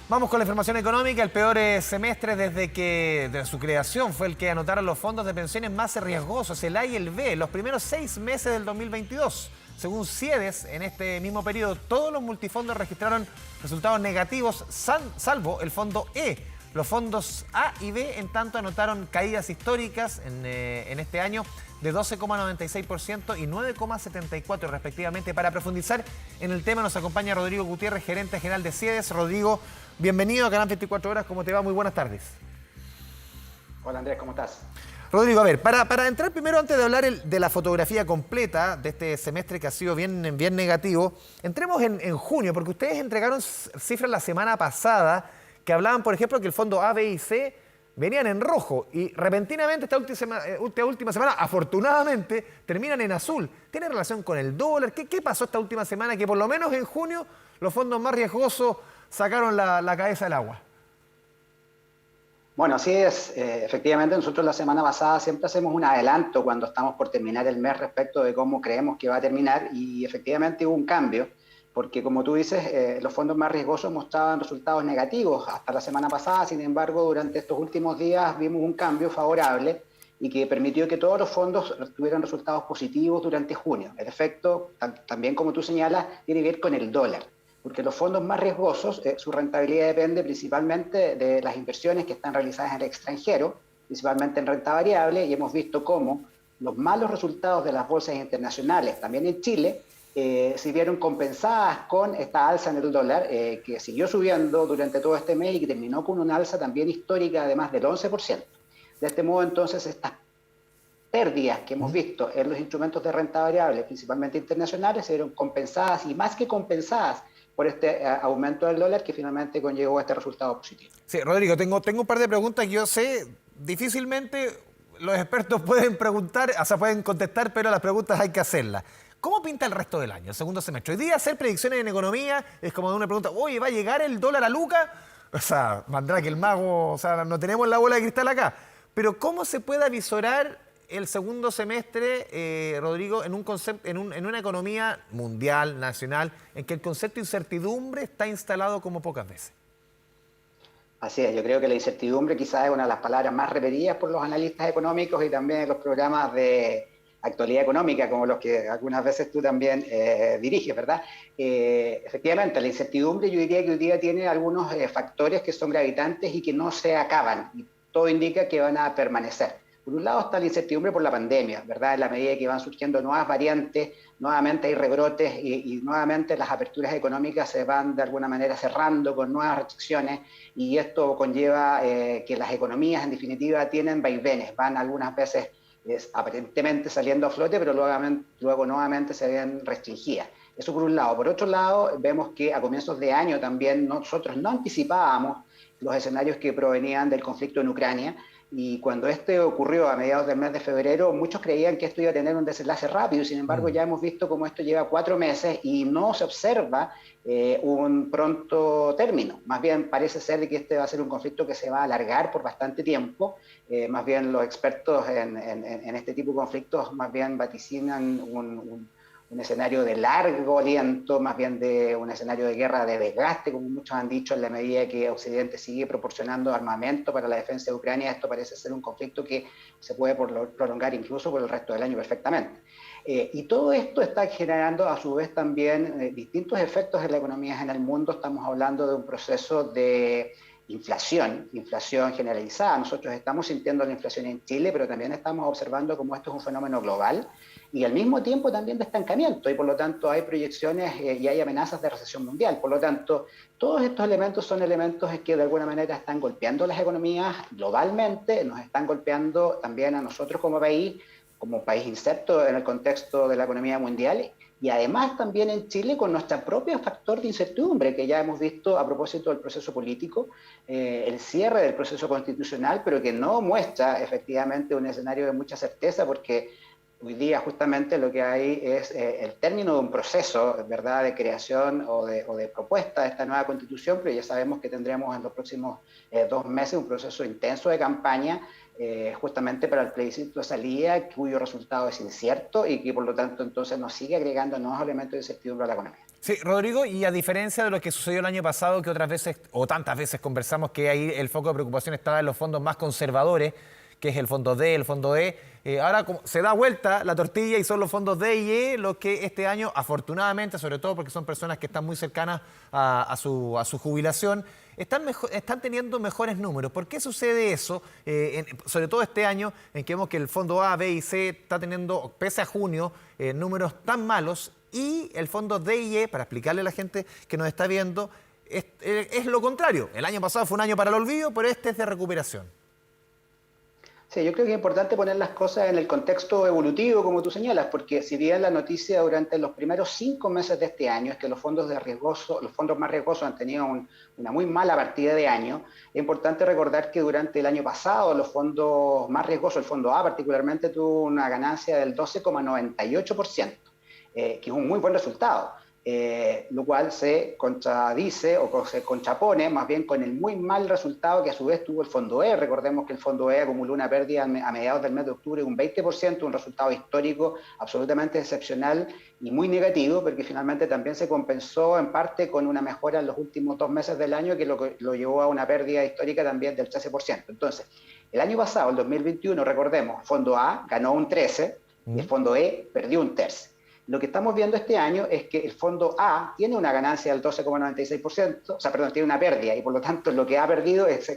Vamos con la información económica. El peor semestre desde su creación fue el que anotaron los fondos de pensiones más riesgosos, el A y el B, los primeros 6 meses del 2022. Según CIEDES, en este mismo periodo, todos los multifondos registraron resultados negativos, salvo el fondo E. Los fondos A y B, en tanto, anotaron caídas históricas en este año de 12,96% y 9,74% respectivamente. Para profundizar en el tema nos acompaña Rodrigo Gutiérrez, gerente general de CIEDES. Rodrigo, bienvenido a Canal 24 Horas. ¿Cómo te va? Muy buenas tardes. Hola Andrés, ¿cómo estás? Rodrigo, a ver, para entrar primero, antes de hablar de la fotografía completa de este semestre que ha sido bien negativo, entremos en junio, porque ustedes entregaron cifras la semana pasada que hablaban, por ejemplo, que el fondo A, B y C venían en rojo y repentinamente esta última semana, afortunadamente, terminan en azul. ¿Tiene relación con el dólar? ¿Qué pasó esta última semana que por lo menos en junio los fondos más riesgosos sacaron la cabeza del agua? Bueno, así es. Efectivamente, nosotros la semana pasada siempre hacemos un adelanto cuando estamos por terminar el mes respecto de cómo creemos que va a terminar y efectivamente hubo un cambio, porque como tú dices, los fondos más riesgosos mostraban resultados negativos hasta la semana pasada. Sin embargo, durante estos últimos días vimos un cambio favorable y que permitió que todos los fondos tuvieran resultados positivos durante junio. El efecto, también como tú señalas, tiene que ver con el dólar, porque los fondos más riesgosos, su rentabilidad depende principalmente de las inversiones que están realizadas en el extranjero, principalmente en renta variable, y hemos visto cómo los malos resultados de las bolsas internacionales, también en Chile, se vieron compensadas con esta alza en el dólar, que siguió subiendo durante todo este mes y que terminó con una alza también histórica, además del 11%. De este modo, entonces, estas pérdidas que hemos visto en los instrumentos de renta variable, principalmente internacionales, se vieron compensadas y más que compensadas por este aumento del dólar que finalmente conllevó a este resultado positivo. Sí, Rodrigo, tengo un par de preguntas que yo sé, difícilmente los expertos pueden preguntar, o sea, pueden contestar, pero las preguntas hay que hacerlas. ¿Cómo pinta el resto del año, el segundo semestre? Hoy día hacer predicciones en economía es como una pregunta, oye, ¿va a llegar el dólar a Luca? O sea, Mandrake, el mago, o sea, no tenemos la bola de cristal acá. Pero ¿cómo se puede avisorar el segundo semestre, Rodrigo, en una economía mundial, nacional, en que el concepto de incertidumbre está instalado como pocas veces? Así es, yo creo que la incertidumbre quizás es una de las palabras más repetidas por los analistas económicos y también en los programas de actualidad económica, como los que algunas veces tú también diriges, ¿verdad? Efectivamente, la incertidumbre yo diría que hoy día tiene algunos factores que son gravitantes y que no se acaban, y todo indica que van a permanecer. Por un lado está la incertidumbre por la pandemia, ¿verdad? En la medida que van surgiendo nuevas variantes, nuevamente hay rebrotes y nuevamente las aperturas económicas se van de alguna manera cerrando con nuevas restricciones y esto conlleva que las economías en definitiva tienen vaivenes, van algunas veces aparentemente saliendo a flote, pero luego nuevamente se ven restringidas. Eso por un lado. Por otro lado, vemos que a comienzos de año también nosotros no anticipábamos los escenarios que provenían del conflicto en Ucrania, y cuando este ocurrió a mediados del mes de febrero, muchos creían que esto iba a tener un desenlace rápido, sin embargo ya hemos visto cómo esto lleva 4 meses y no se observa un pronto término. Más bien parece ser que este va a ser un conflicto que se va a alargar por bastante tiempo. Más bien los expertos en este tipo de conflictos más bien vaticinan un escenario de largo aliento, más bien de un escenario de guerra de desgaste, como muchos han dicho, en la medida que Occidente sigue proporcionando armamento para la defensa de Ucrania. Esto parece ser un conflicto que se puede prolongar incluso por el resto del año perfectamente. Y todo esto está generando a su vez también distintos efectos en la economía en el mundo. Estamos hablando de un proceso de inflación generalizada. Nosotros estamos sintiendo la inflación en Chile, pero también estamos observando cómo esto es un fenómeno global y al mismo tiempo también de estancamiento, y por lo tanto hay proyecciones y hay amenazas de recesión mundial. Por lo tanto, todos estos elementos son elementos que de alguna manera están golpeando las economías globalmente, nos están golpeando también a nosotros como país inserto en el contexto de la economía mundial, y además también en Chile con nuestro propio factor de incertidumbre que ya hemos visto a propósito del proceso político, el cierre del proceso constitucional, pero que no muestra efectivamente un escenario de mucha certeza, porque hoy día justamente lo que hay es el término de un proceso, ¿verdad?, de creación o de propuesta de esta nueva constitución, pero ya sabemos que tendremos en los próximos 2 meses un proceso intenso de campaña justamente para el plebiscito de salida, cuyo resultado es incierto y que por lo tanto entonces nos sigue agregando nuevos elementos de incertidumbre a la economía. Sí, Rodrigo, y a diferencia de lo que sucedió el año pasado, que otras veces, o tantas veces conversamos que ahí el foco de preocupación estaba en los fondos más conservadores, que es el fondo D, el fondo E, ahora como se da vuelta la tortilla y son los fondos D y E los que este año, afortunadamente, sobre todo porque son personas que están muy cercanas a su jubilación, están teniendo mejores números. ¿Por qué sucede eso? Sobre todo este año, en que vemos que el fondo A, B y C está teniendo, pese a junio, números tan malos, y el fondo D y E, para explicarle a la gente que nos está viendo, es lo contrario. El año pasado fue un año para el olvido, pero este es de recuperación. Sí, yo creo que es importante poner las cosas en el contexto evolutivo, como tú señalas, porque si bien la noticia durante los primeros 5 meses de este año es que los fondos más riesgosos han tenido una muy mala partida de año, es importante recordar que durante el año pasado los fondos más riesgosos, el fondo A particularmente, tuvo una ganancia del 12,98%, que es un muy buen resultado. Lo cual se contradice o se contrapone más bien con el muy mal resultado que a su vez tuvo el fondo E. Recordemos que el fondo E acumuló una pérdida a mediados del mes de octubre de un 20%, un resultado histórico absolutamente excepcional y muy negativo, porque finalmente también se compensó en parte con una mejora en los últimos 2 meses del año que lo llevó a una pérdida histórica también del 13%. Entonces, el año pasado, el 2021, recordemos, el fondo A ganó un 13% y el fondo E perdió un 1/3. Lo que estamos viendo este año es que el fondo A tiene una ganancia del 12,96%, tiene una pérdida, y por lo tanto lo que ha perdido es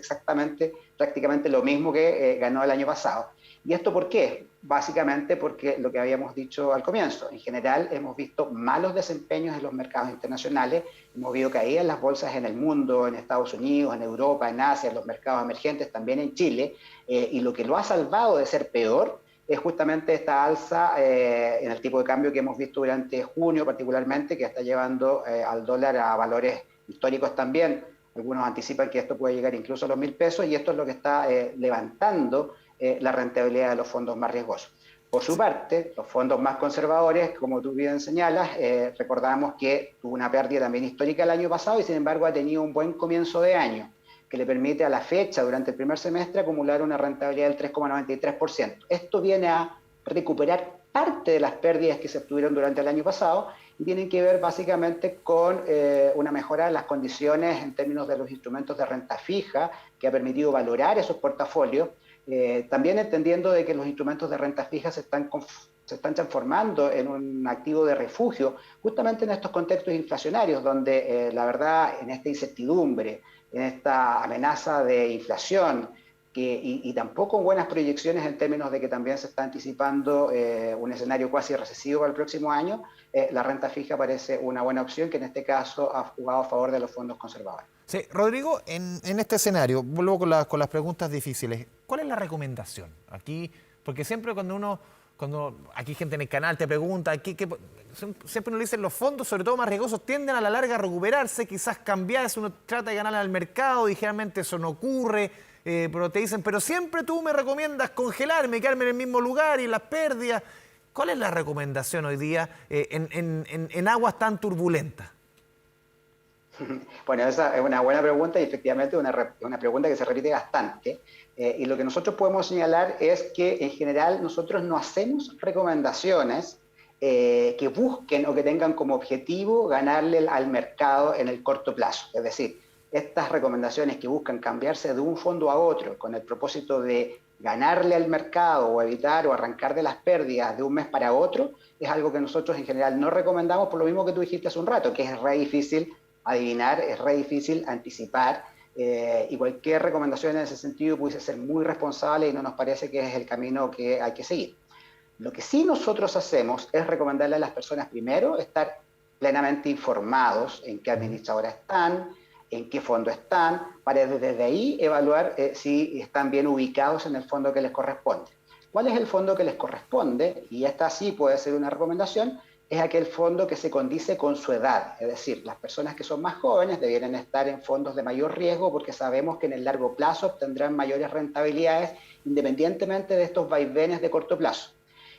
prácticamente lo mismo que ganó el año pasado. ¿Y esto por qué? Básicamente porque lo que habíamos dicho al comienzo, en general hemos visto malos desempeños en los mercados internacionales, hemos visto caídas en las bolsas en el mundo, en Estados Unidos, en Europa, en Asia, en los mercados emergentes, también en Chile, y lo que lo ha salvado de ser peor es justamente esta alza en el tipo de cambio que hemos visto durante junio particularmente, que está llevando al dólar a valores históricos también. Algunos anticipan que esto puede llegar incluso a los 1.000 pesos, y esto es lo que está levantando la rentabilidad de los fondos más riesgosos. Por su parte, los fondos más conservadores, como tú bien señalas, recordamos que tuvo una pérdida también histórica el año pasado y sin embargo ha tenido un buen comienzo de año, que le permite a la fecha, durante el primer semestre, acumular una rentabilidad del 3,93%. Esto viene a recuperar parte de las pérdidas que se obtuvieron durante el año pasado y tienen que ver básicamente con una mejora en las condiciones en términos de los instrumentos de renta fija, que ha permitido valorar esos portafolios, también entendiendo de que los instrumentos de renta fija se están transformando en un activo de refugio, justamente en estos contextos inflacionarios, donde la verdad, en esta incertidumbre, en esta amenaza de inflación, y tampoco buenas proyecciones en términos de que también se está anticipando un escenario cuasi recesivo para el próximo año, la renta fija parece una buena opción que en este caso ha jugado a favor de los fondos conservadores. Sí, Rodrigo, en este escenario, vuelvo con las preguntas difíciles. ¿Cuál es la recomendación? Aquí, porque siempre cuando aquí gente en el canal te pregunta, siempre nos dicen los fondos, sobre todo más riesgosos, tienden a la larga a recuperarse, quizás cambiarse, uno trata de ganar al mercado y generalmente eso no ocurre, pero te dicen, pero siempre tú me recomiendas congelarme, quedarme en el mismo lugar y las pérdidas. ¿Cuál es la recomendación hoy día en aguas tan turbulentas? Bueno, esa es una buena pregunta y efectivamente una pregunta que se repite bastante. Y lo que nosotros podemos señalar es que en general nosotros no hacemos recomendaciones que busquen o que tengan como objetivo ganarle al mercado en el corto plazo. Es decir, estas recomendaciones que buscan cambiarse de un fondo a otro con el propósito de ganarle al mercado o evitar o arrancar de las pérdidas de un mes para otro, es algo que nosotros en general no recomendamos, por lo mismo que tú dijiste hace un rato, que es re difícil adivinar, es re difícil anticipar, y cualquier recomendación en ese sentido pudiese ser muy responsable y no nos parece que es el camino que hay que seguir. Lo que sí nosotros hacemos es recomendarle a las personas primero estar plenamente informados en qué administradora están, en qué fondo están, para desde ahí evaluar si están bien ubicados en el fondo que les corresponde. ¿Cuál es el fondo que les corresponde? Y esta sí puede ser una recomendación, es aquel fondo que se condice con su edad, es decir, las personas que son más jóvenes debieran estar en fondos de mayor riesgo porque sabemos que en el largo plazo obtendrán mayores rentabilidades independientemente de estos vaivenes de corto plazo.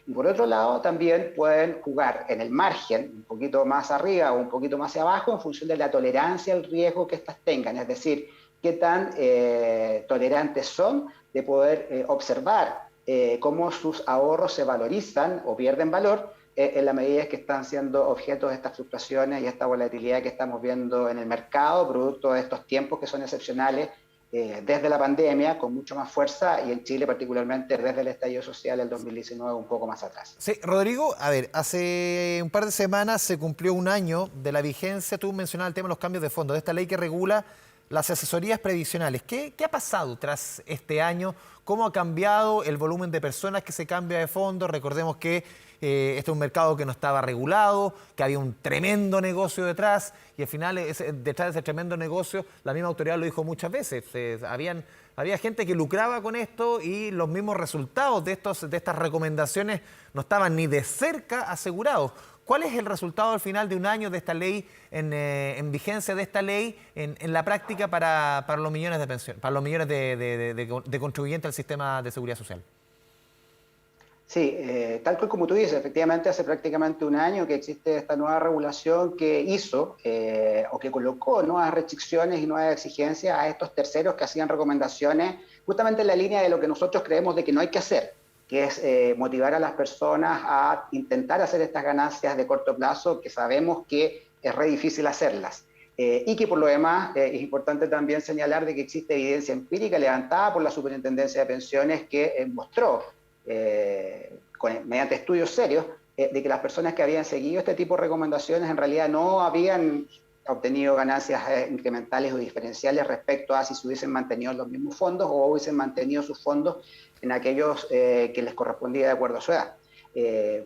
Y por otro lado, también pueden jugar en el margen, un poquito más arriba o un poquito más hacia abajo, en función de la tolerancia al riesgo que éstas tengan, es decir, qué tan tolerantes son de poder observar cómo sus ahorros se valorizan o pierden valor en la medida que están siendo objeto de estas fluctuaciones y esta volatilidad que estamos viendo en el mercado, producto de estos tiempos que son excepcionales desde la pandemia, con mucho más fuerza, y en Chile particularmente desde el estallido social del 2019 un poco más atrás. Sí, Rodrigo, a ver, hace un par de semanas se cumplió un año de la vigencia, tú mencionabas el tema de los cambios de fondo, de esta ley que regula las asesorías previsionales. ¿Qué ha pasado tras este año? ¿Cómo ha cambiado el volumen de personas que se cambia de fondo? Recordemos que este es un mercado que no estaba regulado, que había un tremendo negocio detrás y al final detrás de ese tremendo negocio, la misma autoridad lo dijo muchas veces, había gente que lucraba con esto y los mismos resultados de estas recomendaciones no estaban ni de cerca asegurados. ¿Cuál es el resultado al final de un año de esta ley, en vigencia de esta ley, en la práctica para los millones de pensiones, para los millones de contribuyentes al sistema de seguridad social? Sí, tal cual como tú dices, efectivamente hace prácticamente un año que existe esta nueva regulación que hizo o que colocó nuevas restricciones y nuevas exigencias a estos terceros que hacían recomendaciones justamente en la línea de lo que nosotros creemos de que no hay que hacer, que es motivar a las personas a intentar hacer estas ganancias de corto plazo, que sabemos que es re difícil hacerlas. Y que por lo demás es importante también señalar de que existe evidencia empírica levantada por la Superintendencia de Pensiones que mostró mediante estudios serios, de que las personas que habían seguido este tipo de recomendaciones en realidad no habían obtenido ganancias incrementales o diferenciales respecto a si se hubiesen mantenido los mismos fondos o hubiesen mantenido sus fondos en aquellos que les correspondía de acuerdo a su edad.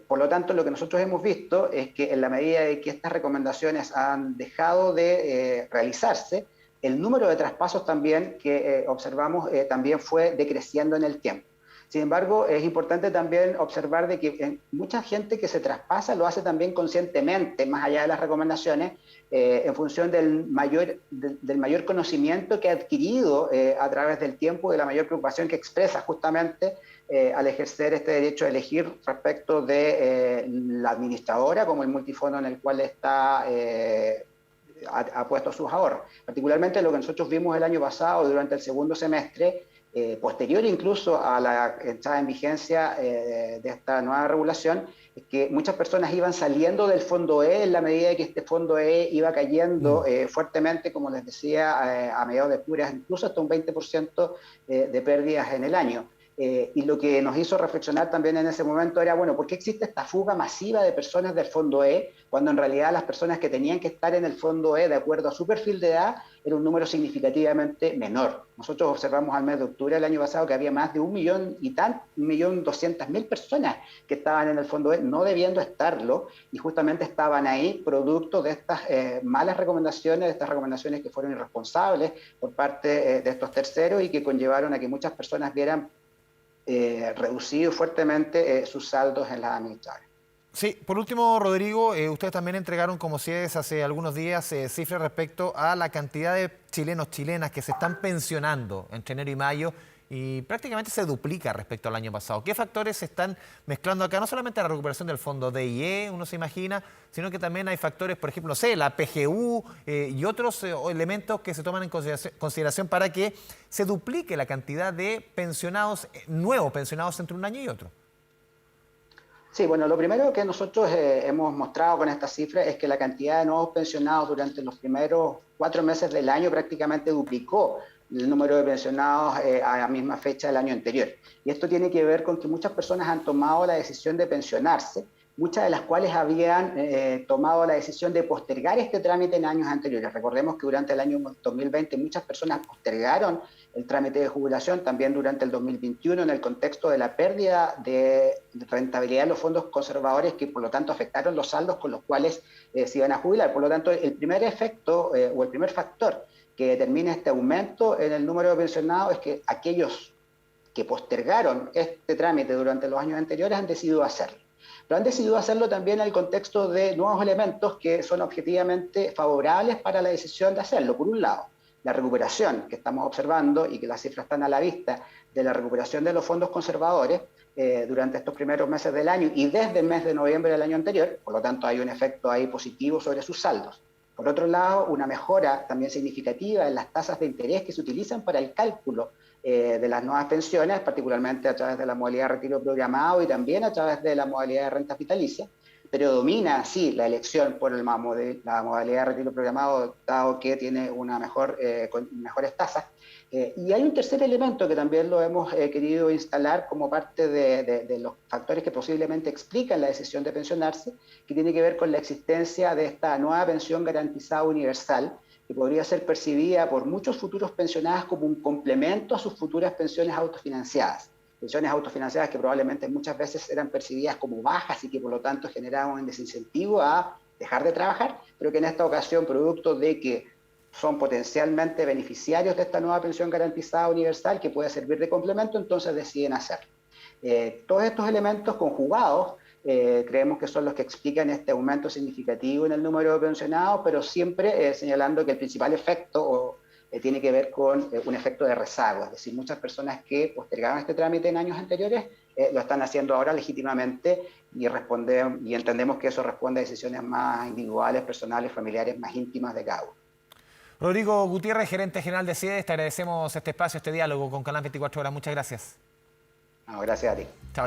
Por lo tanto, lo que nosotros hemos visto es que en la medida de que estas recomendaciones han dejado de realizarse, el número de traspasos también que observamos también fue decreciendo en el tiempo. Sin embargo, es importante también observar de que mucha gente que se traspasa lo hace también conscientemente, más allá de las recomendaciones, en función del mayor conocimiento que ha adquirido a través del tiempo y de la mayor preocupación que expresa justamente al ejercer este derecho a elegir respecto de la administradora como el multifondo en el cual está ha puesto sus ahorros. Particularmente lo que nosotros vimos el año pasado durante el segundo semestre, posterior incluso a la entrada en vigencia de esta nueva regulación, es que muchas personas iban saliendo del fondo E en la medida de que este fondo E iba cayendo fuertemente, como les decía, a mediados de octubre, incluso hasta un 20% de pérdidas en el año. Y lo que nos hizo reflexionar también en ese momento era, bueno, ¿por qué existe esta fuga masiva de personas del fondo E cuando en realidad las personas que tenían que estar en el fondo E de acuerdo a su perfil de edad era un número significativamente menor? Nosotros observamos al mes de octubre del año pasado que había más de 1.200.000 personas que estaban en el fondo E no debiendo estarlo y justamente estaban ahí producto de estas malas recomendaciones, de estas recomendaciones que fueron irresponsables por parte de estos terceros y que conllevaron a que muchas personas vieran reducido fuertemente sus saldos en las administradoras. Sí, por último, Rodrigo, ustedes también entregaron, como CIEDES, hace algunos días cifras respecto a la cantidad de chilenos, chilenas que se están pensionando entre enero y mayo y prácticamente se duplica respecto al año pasado. ¿Qué factores se están mezclando acá? No solamente la recuperación del fondo DIE, uno se imagina, sino que también hay factores, por ejemplo, no sé, la PGU y otros elementos que se toman en consideración para que se duplique la cantidad de pensionados, nuevos pensionados entre un año y otro. Sí, bueno, lo primero que nosotros hemos mostrado con esta cifra es que la cantidad de nuevos pensionados durante los primeros 4 meses del año prácticamente duplicó el número de pensionados a la misma fecha del año anterior. Y esto tiene que ver con que muchas personas han tomado la decisión de pensionarse, muchas de las cuales habían tomado la decisión de postergar este trámite en años anteriores. Recordemos que durante el año 2020 muchas personas postergaron el trámite de jubilación, también durante el 2021 en el contexto de la pérdida de rentabilidad de los fondos conservadores que por lo tanto afectaron los saldos con los cuales se iban a jubilar. Por lo tanto, el primer efecto o el primer factor que determina este aumento en el número de pensionados es que aquellos que postergaron este trámite durante los años anteriores han decidido hacerlo. Pero han decidido hacerlo también en el contexto de nuevos elementos que son objetivamente favorables para la decisión de hacerlo. Por un lado, la recuperación que estamos observando y que las cifras están a la vista de la recuperación de los fondos conservadores durante estos primeros meses del año y desde el mes de noviembre del año anterior, por lo tanto hay un efecto ahí positivo sobre sus saldos. Por otro lado, una mejora también significativa en las tasas de interés que se utilizan para el cálculo de las nuevas pensiones, particularmente a través de la modalidad de retiro programado y también a través de la modalidad de renta vitalicia, predomina, sí, la elección por la modalidad de retiro programado, dado que tiene mejores tasas. Y hay un tercer elemento que también lo hemos querido instalar como parte de los factores que posiblemente explican la decisión de pensionarse, que tiene que ver con la existencia de esta nueva pensión garantizada universal, que podría ser percibida por muchos futuros pensionados como un complemento a sus futuras pensiones autofinanciadas. Pensiones autofinanciadas que probablemente muchas veces eran percibidas como bajas y que por lo tanto generaban un desincentivo a dejar de trabajar, pero que en esta ocasión, producto de que son potencialmente beneficiarios de esta nueva pensión garantizada universal que puede servir de complemento, entonces deciden hacerlo. Todos estos elementos conjugados creemos que son los que explican este aumento significativo en el número de pensionados, pero siempre señalando que el principal efecto tiene que ver con un efecto de rezago, es decir, muchas personas que postergaban este trámite en años anteriores lo están haciendo ahora legítimamente y entendemos que eso responde a decisiones más individuales, personales, familiares, más íntimas de cada uno. Rodrigo Gutiérrez, gerente general de CIEDES, te agradecemos este espacio, este diálogo con Canal 24 Horas. Muchas gracias. No, gracias a ti. Chao.